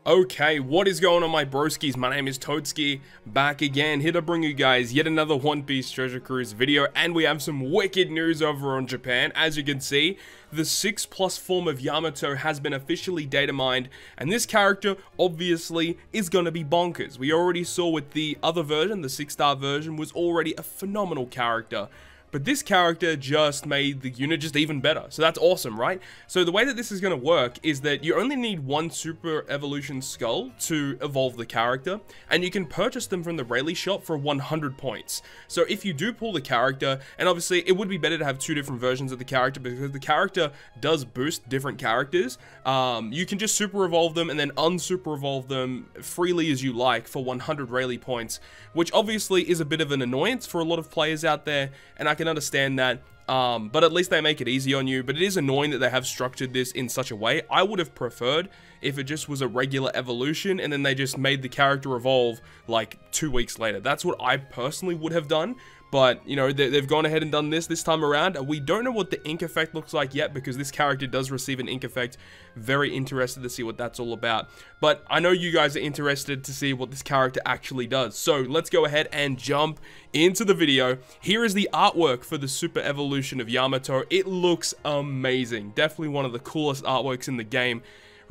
Okay, what is going on, my broskiis? My name is Toadskii, back again, here to bring you guys yet another One Piece Treasure Cruise video, and we have some wicked news over on Japan. As you can see, the 6+ form of Yamato has been officially data mined, and this character, obviously, is gonna be bonkers. We already saw with the other version, the 6-star version, was already a phenomenal character. But this character just made the unit just even better. So that's awesome, right? So the way that this is going to work is that you only need one Super Evolution Skull to evolve the character, and you can purchase them from the Rayleigh shop for 100 points. So if you do pull the character, and obviously it would be better to have two different versions of the character because the character does boost different characters, you can just Super Evolve them and then Unsuper Evolve them freely as you like for 100 Rayleigh points, which obviously is a bit of an annoyance for a lot of players out there, and I can understand that, but at least they make it easy on you. But it is annoying that they have structured this in such a way. I would have preferred if it just was a regular evolution and then they just made the character evolve like 2 weeks later. That's what I personally would have done. But, you know, they've gone ahead and done this time around. We don't know what the ink effect looks like yet because this character does receive an ink effect. Very interested to see what that's all about. But I know you guys are interested to see what this character actually does. So let's go ahead and jump into the video. Here is the artwork for the Super Evolution of Yamato. It looks amazing. Definitely one of the coolest artworks in the game.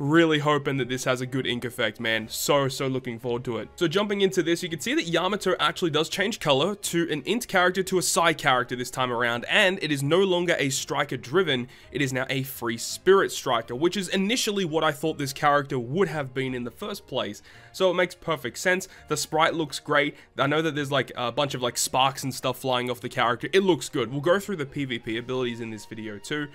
Really hoping that this has a good ink effect, man. So looking forward to it. So jumping into this, you can see that Yamato actually does change color to an int character to a Psy character this time around, and it is no longer a striker driven, it is now a free spirit striker, which is initially what I thought this character would have been in the first place. So it makes perfect sense. The sprite looks great. I know that there's like a bunch of like sparks and stuff flying off the character. It looks good. We'll go through the PvP abilities in this video too.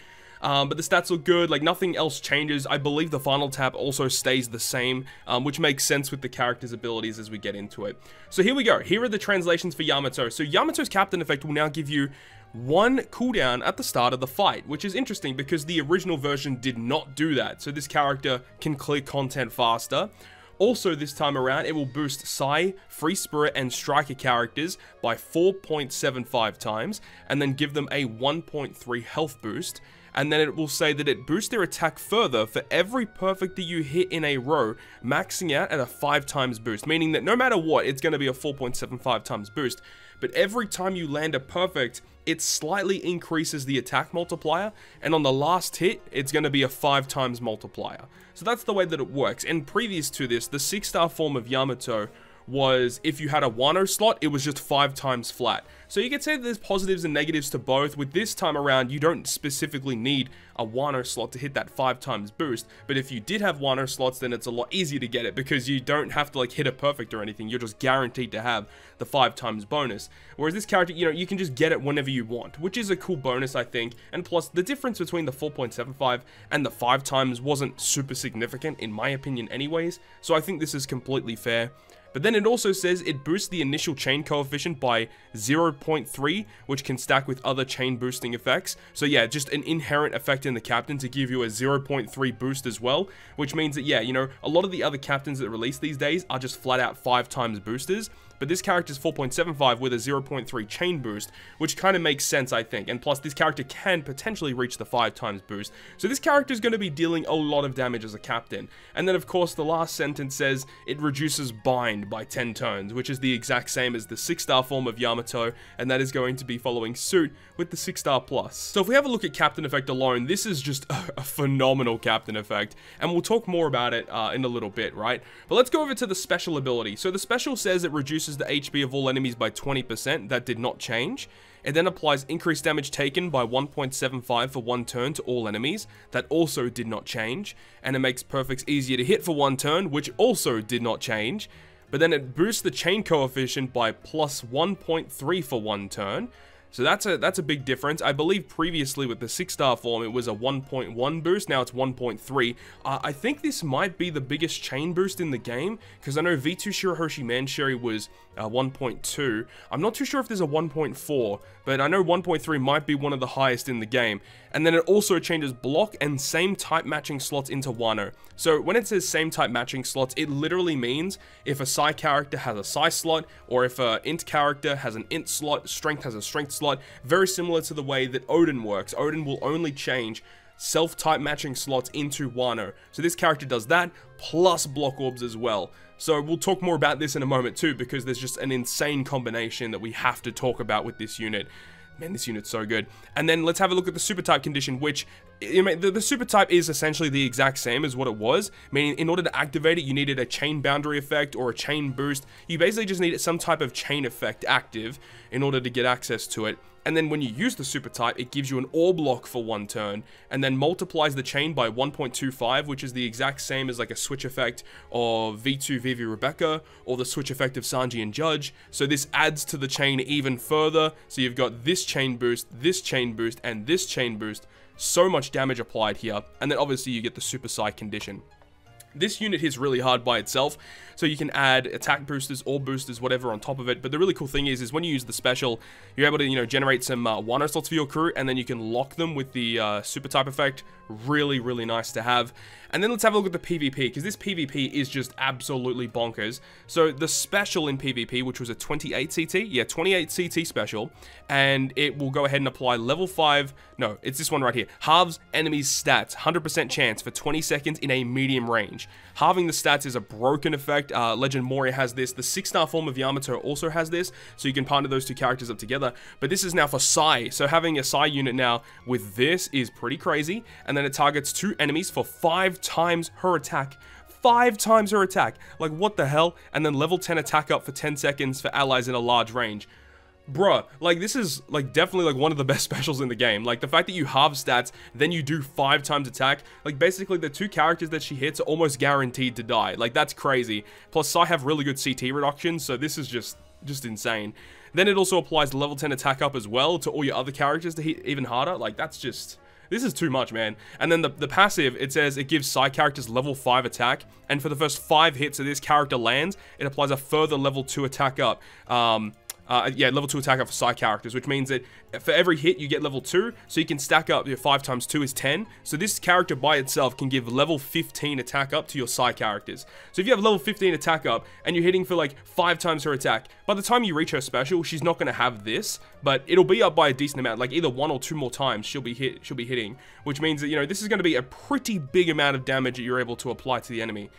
But the stats look good, like nothing else changes. I believe the final tap also stays the same, which makes sense with the character's abilities as we get into it. So here we go. Here are the translations for Yamato. So Yamato's captain effect will now give you 1 cooldown at the start of the fight, which is interesting because the original version did not do that. So this character can clear content faster. Also, this time around, it will boost Psy, Free Spirit, and Striker characters by 4.75 times, and then give them a 1.3 health boost. And then it will say that it boosts their attack further for every perfect that you hit in a row, maxing out at a 5 times boost, meaning that no matter what, it's going to be a 4.75 times boost. But every time you land a perfect, it slightly increases the attack multiplier, and on the last hit, it's going to be a 5 times multiplier. So that's the way that it works. And previous to this, the 6-star form of Yamato was if you had a Wano slot, it was just 5 times flat. So you could say that there's positives and negatives to both. With this time around, you don't specifically need a Wano slot to hit that 5 times boost, but if you did have Wano slots, then it's a lot easier to get it because you don't have to like hit a perfect or anything. You're just guaranteed to have the 5 times bonus. Whereas this character, you know, you can just get it whenever you want, which is a cool bonus, I think. And plus, the difference between the 4.75 and the 5 times wasn't super significant, in my opinion anyways, so I think this is completely fair. But then it also says it boosts the initial chain coefficient by 0.3, which can stack with other chain boosting effects. So yeah, just an inherent effect in the captain to give you a 0.3 boost as well, which means that, yeah, you know, a lot of the other captains that release these days are just flat out 5 times boosters. But this character's 4.75 with a 0.3 chain boost, which kind of makes sense, I think. And plus, this character can potentially reach the 5 times boost. So this character is going to be dealing a lot of damage as a captain. And then, of course, the last sentence says it reduces bind by 10 turns, which is the exact same as the 6-star form of Yamato, and that is going to be following suit with the 6-star plus. So if we have a look at captain effect alone, this is just a phenomenal captain effect, and we'll talk more about it in a little bit, right? But let's go over to the special ability. So the special says it reduces the HP of all enemies by 20%. That did not change. It then applies increased damage taken by 1.75 for 1 turn to all enemies. That also did not change. And it makes perfects easier to hit for 1 turn, which also did not change. But then it boosts the chain coefficient by plus 1.3 for 1 turn. So that's a big difference. I believe previously with the 6-star form, it was a 1.1 boost. Now it's 1.3. I think this might be the biggest chain boost in the game, because I know V2 Shirahoshi Manshiri was 1.2. I'm not too sure if there's a 1.4, but I know 1.3 might be one of the highest in the game. And then it also changes block and same type matching slots into Wano. So when it says same type matching slots, it literally means if a Psy character has a Psy slot, or if a Int character has an Int slot, Strength has a Strength slot, very similar to the way that Odin works. Odin will only change self-type matching slots into Wano. So this character does that, plus block orbs as well. So we'll talk more about this in a moment too, because there's just an insane combination that we have to talk about with this unit. Man, this unit's so good. And then let's have a look at the super type condition, which, the super type is essentially the exact same as what it was, meaning in order to activate it, you needed a chain boundary effect or a chain boost. You basically just needed some type of chain effect active in order to get access to it. And then when you use the super type, it gives you an orb lock for 1 turn, and then multiplies the chain by 1.25, which is the exact same as like a switch effect of V2 Vivi Rebecca, or the switch effect of Sanji and Judge. So this adds to the chain even further. So you've got this chain boost, and this chain boost. So much damage applied here. And then obviously you get the super side condition. This unit hits really hard by itself, so you can add attack boosters, orb boosters, whatever on top of it. But the really cool thing is when you use the special, you're able to, generate some Wano slots for your crew, and then you can lock them with the super type effect. Really, really nice to have. And then let's have a look at the PvP, because this PvP is just absolutely bonkers. So the special in PvP, which was a 28 CT, yeah, 28 CT special, and it will go ahead and apply level 5, no, it's this one right here, halves enemies' stats, 100% chance for 20 seconds in a medium range. Halving the stats is a broken effect. Legend Moria has this. The 6-star form of Yamato also has this, so you can partner those two characters up together. But this is now for Sai, so having a Sai unit now with this is pretty crazy. And then it targets 2 enemies for 5 times her attack. 5 times her attack. Like, what the hell? And then level 10 attack up for 10 seconds for allies in a large range. Bruh, like, this is, like, definitely, like, one of the best specials in the game. Like, the fact that you halve stats, then you do 5 times attack, like, basically, the 2 characters that she hits are almost guaranteed to die. Like, that's crazy. Plus, Sai have really good CT reductions, so this is just insane. Then it also applies level 10 attack up as well to all your other characters to hit even harder. Like, that's just... This is too much, man. And then the passive, it says it gives side characters level 5 attack, and for the first 5 hits that this character lands, it applies a further level 2 attack up. Level 2 attack up for side characters, which means that for every hit you get level 2, so you can stack up your 5 times 2 is 10. So this character by itself can give level 15 attack up to your side characters. So if you have level 15 attack up and you're hitting for like 5 times her attack, by the time you reach her special, she's not going to have this, but it'll be up by a decent amount, like either 1 or 2 more times she'll be hitting, which means that, this is going to be a pretty big amount of damage that you're able to apply to the enemy.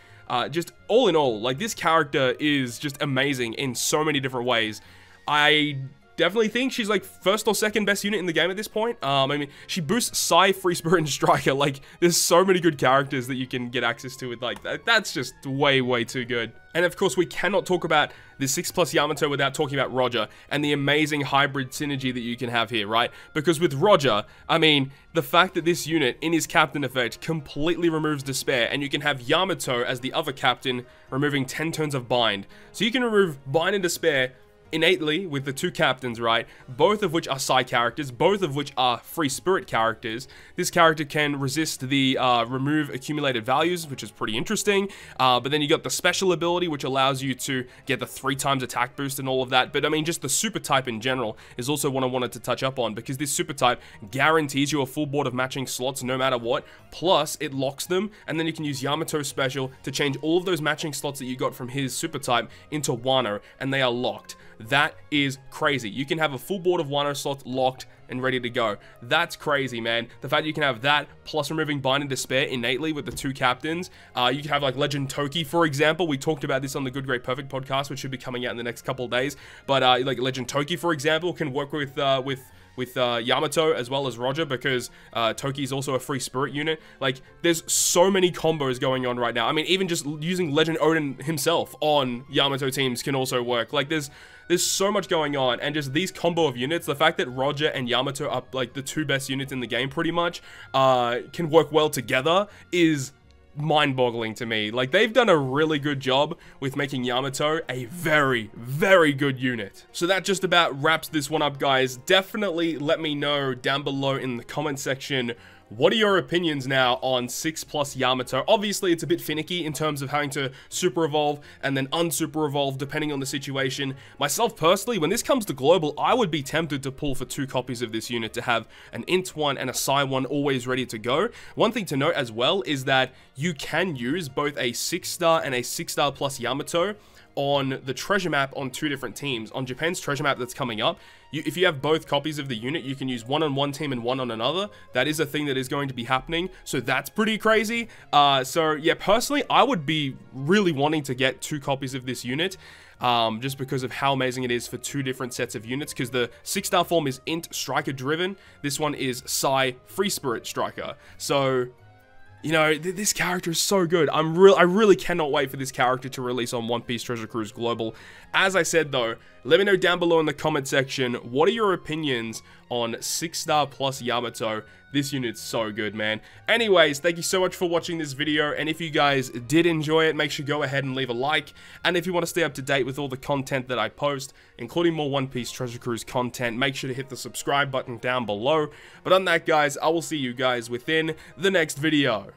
Just all in all, like, this character is just amazing in so many different ways. I definitely think she's like 1st or 2nd best unit in the game at this point. I mean, she boosts Sai, Free Spirit, and Striker. Like, there's so many good characters that you can get access to with, like, that's just way, way too good. And of course, we cannot talk about the 6+ Yamato without talking about Roger and the amazing hybrid synergy that you can have here, right? Because with Roger, I mean, the fact that this unit, in his captain effect, completely removes Despair, and you can have Yamato as the other captain, removing 10 turns of Bind. So you can remove Bind and Despair innately with the 2 captains, right? Both of which are side characters, both of which are Free Spirit characters. This character can resist the remove accumulated values, which is pretty interesting. But then you got the special ability, which allows you to get the 3 times attack boost and all of that. But I mean, just the super type in general is also what I wanted to touch up on, because this super type guarantees you a full board of matching slots no matter what. Plus, it locks them, and then you can use Yamato's special to change all of those matching slots that you got from his super type into Wano, and they are locked. That is crazy. You can have a full board of Wano slots locked and ready to go. That's crazy, man. The fact you can have that, plus removing Bind and Despair innately with the 2 captains. You can have, like, Legend Toki, for example. We talked about this on the Good, Great, Perfect podcast, which should be coming out in the next couple of days. But, like, Legend Toki, for example, can work with Yamato as well as Roger, because Toki is also a Free Spirit unit. Like, there's so many combos going on right now. I mean, even just using Legend Odin himself on Yamato teams can also work. Like, there's so much going on, and just these combo of units, the fact that Roger and Yamato are like the 2 best units in the game pretty much, can work well together is mind-boggling to me. Like, they've done a really good job with making Yamato a very, very good unit. So that just about wraps this one up, guys. Definitely let me know down below in the comment section, what are your opinions now on 6+ Yamato? Obviously, it's a bit finicky in terms of having to super evolve and then unsuper evolve depending on the situation. Myself personally, when this comes to global, I would be tempted to pull for 2 copies of this unit to have an int one and a Sai one always ready to go. One thing to note as well is that you can use both a 6-star and a 6-star plus Yamato on the treasure map on 2 different teams. On Japan's treasure map that's coming up, if you have both copies of the unit, you can use one on one team and one on another. That is a thing that is going to be happening, so that's pretty crazy. So yeah, personally, I would be really wanting to get 2 copies of this unit, just because of how amazing it is for 2 different sets of units, because the 6-star form is Int Striker driven. This one is Psy Free Spirit Striker. So, you know, this character is so good. I really cannot wait for this character to release on One Piece Treasure Cruise Global. As I said though, let me know down below in the comment section, what are your opinions on 6-star plus Yamato? This unit's so good, man. Anyways, thank you so much for watching this video, and if you guys did enjoy it, make sure to go ahead and leave a like. And if you want to stay up to date with all the content that I post, including more One Piece Treasure Cruise content, make sure to hit the subscribe button down below. But on that, guys, I will see you guys within the next video.